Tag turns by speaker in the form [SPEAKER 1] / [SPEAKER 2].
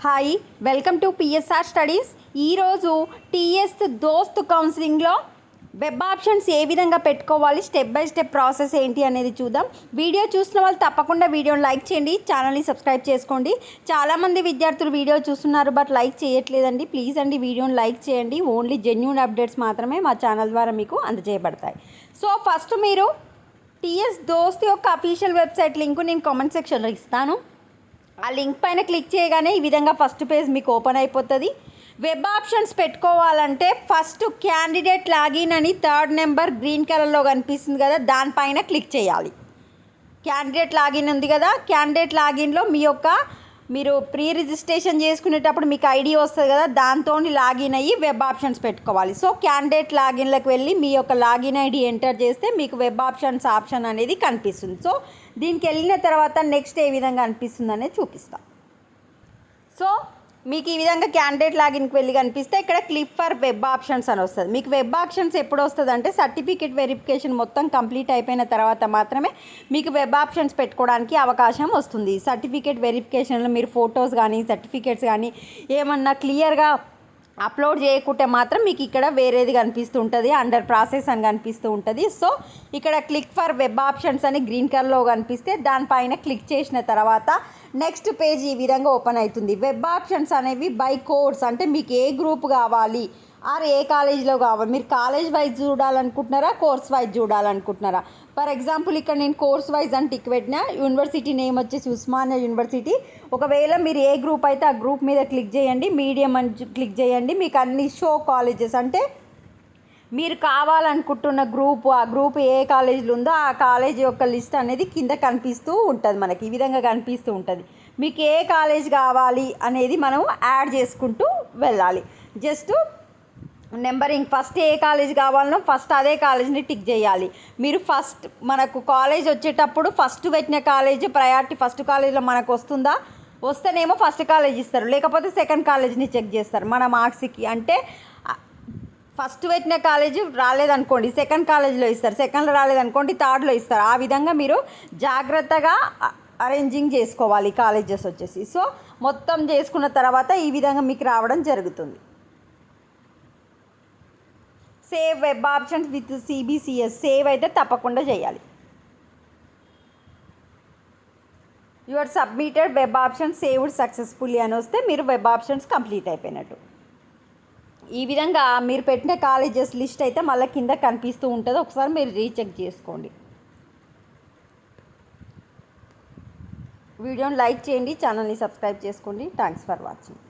[SPEAKER 1] Hi, welcome to PSR studies. ఈరోజు TS దోస్త్ కౌన్సిలింగ్లో వెబ్ ఆప్షన్స్ ఏ విధంగా పెట్టుకోవాలి, స్టెప్ బై స్టెప్ ప్రాసెస్ ఏంటి అనేది చూద్దాం. వీడియో చూసిన వాళ్ళు తప్పకుండా వీడియోని లైక్ చేయండి, ఛానల్ని సబ్స్క్రైబ్ చేసుకోండి. చాలామంది విద్యార్థులు వీడియో చూస్తున్నారు బట్ లైక్ చేయట్లేదండి. ప్లీజ్ అండి వీడియోని లైక్ చేయండి. ఓన్లీ జెన్యూన్ అప్డేట్స్ మాత్రమే మా ఛానల్ ద్వారా మీకు అందజేయబడతాయి. సో ఫస్ట్ మీరు టీఎస్ దోస్త్ యొక్క అఫీషియల్ వెబ్సైట్ లింకు నేను కామెంట్ సెక్షన్లో ఇస్తాను. ఆ లింక్ పైన క్లిక్ చేయగానే ఈ విధంగా ఫస్ట్ పేజ్ మీకు ఓపెన్ అయిపోతుంది. వెబ్ ఆప్షన్స్ పెట్టుకోవాలంటే ఫస్ట్ క్యాండిడేట్ లాగిన్ అని థర్డ్ నెంబర్ గ్రీన్ కలర్లో కనిపిస్తుంది కదా, దానిపైన క్లిక్ చేయాలి. క్యాండిడేట్ లాగిన్ ఉంది కదా, క్యాండిడేట్ లాగిన్లో మీరు ప్రీ రిజిస్ట్రేషన్ చేసుకునేటప్పుడు మీకు ఐడి వస్తుంది కదా, దాంతో లాగిన్ అయ్యి వెబ్ ఆప్షన్స్ పెట్టుకోవాలి. సో క్యాండిడేట్ లాగిన్లకు వెళ్ళి మీ యొక్క లాగిన్ ఐడి ఎంటర్ చేస్తే మీకు వెబ్ ఆప్షన్స్ ఆప్షన్ అనేది కనిపిస్తుంది. సో దీనికి వెళ్ళిన తర్వాత నెక్స్ట్ ఏ విధంగా అనిపిస్తుంది అనేది చూపిస్తాం. సో మీకు ఈ విధంగా క్యాండిడేట్ లాగిన్కి వెళ్ళి కనిపిస్తే ఇక్కడ క్లిక్ ఫర్ వెబ్ ఆప్షన్స్ అని వస్తుంది. మీకు వెబ్ ఆప్షన్స్ ఎప్పుడు వస్తుంది అంటే సర్టిఫికేట్ వెరిఫికేషన్ మొత్తం కంప్లీట్ అయిపోయిన తర్వాత మాత్రమే మీకు వెబ్ ఆప్షన్స్ పెట్టుకోవడానికి అవకాశం వస్తుంది. సర్టిఫికేట్ వెరిఫికేషన్లో మీరు ఫొటోస్ కానీ సర్టిఫికేట్స్ కానీ ఏమన్నా క్లియర్గా అప్లోడ్ చేయకుంటే మాత్రం మీకు ఇక్కడ వేరేది కనిపిస్తూ ఉంటుంది, అండర్ ప్రాసెస్ అని కనిపిస్తూ ఉంటుంది. సో ఇక్కడ క్లిక్ ఫర్ వెబ్ ఆప్షన్స్ అని గ్రీన్ కలర్లో కనిపిస్తే దానిపైన క్లిక్ చేసిన తర్వాత నెక్స్ట్ పేజ్ ఈ విధంగా ఓపెన్ అవుతుంది. వెబ్ ఆప్షన్స్ అనేవి బై కోర్స్, అంటే మీకు ఏ గ్రూప్ కావాలి ఆర్ ఏ కాలేజ్లో కావాలి, మీరు కాలేజ్ వైజ్ చూడాలనుకుంటున్నారా కోర్స్ వైజ్ చూడాలనుకుంటున్నారా. ఫర్ ఎగ్జాంపుల్ ఇక్కడ నేను కోర్స్ వైజ్ అని టిక్ పెట్టిన, యూనివర్సిటీ నేమ్ వచ్చేసి ఉస్మానియా యూనివర్సిటీ. ఒకవేళ మీరు ఏ గ్రూప్ అయితే ఆ గ్రూప్ మీద క్లిక్ చేయండి, మీడియం అని క్లిక్ చేయండి. మీకు అన్ని షో కాలేజెస్, అంటే మీరు కావాలనుకుంటున్న గ్రూప్, ఆ గ్రూప్ ఏ కాలేజీలో ఉందో ఆ కాలేజ్ యొక్క లిస్ట్ అనేది కింద కనిపిస్తూ ఉంటుంది. మనకి ఈ విధంగా కనిపిస్తూ ఉంటుంది. మీకు ఏ కాలేజ్ కావాలి అనేది మనం యాడ్ చేసుకుంటూ వెళ్ళాలి. జస్ట్ నెంబరింగ్ ఫస్ట్ ఏ కాలేజ్ కావాలనో ఫస్ట్ అదే కాలేజ్ని టిక్ చేయాలి. మీరు ఫస్ట్ మనకు కాలేజ్ వచ్చేటప్పుడు ఫస్ట్ పెట్టిన కాలేజ్ ప్రయారిటీ ఫస్ట్ కాలేజ్లో మనకు వస్తేనేమో ఫస్ట్ కాలేజ్ ఇస్తారు, లేకపోతే సెకండ్ కాలేజ్ని చెక్ చేస్తారు మన మార్క్స్కి. అంటే ఫస్ట్ పెట్టిన కాలేజీ రాలేదనుకోండి సెకండ్ కాలేజీలో ఇస్తారు, సెకండ్లో రాలేదనుకోండి థర్డ్లో ఇస్తారు. ఆ విధంగా మీరు జాగ్రత్తగా అరేంజింగ్ చేసుకోవాలి కాలేజెస్ వచ్చేసి. సో మొత్తం చేసుకున్న తర్వాత ఈ విధంగా మీకు రావడం జరుగుతుంది. Save web options with CBCS save అయితే తప్పకుండా చేయాలి. Your submitted web option saved successfully అని వస్తే మీరు వెబ్ ఆప్షన్స్ కంప్లీట్ అయిపోయినట్టు. ఈ విధంగా మీరు పెట్టిన కాలేజెస్ లిస్ట్ అయితే మళ్ళీ కింద కనిపిస్తూ ఉంటుంది, ఒకసారి మీరు రీచెక్ చేసుకోండి. వీడియోని లైక్ చేయండి, ఛానల్ని సబ్స్క్రైబ్ చేసుకోండి. Thanks for watching.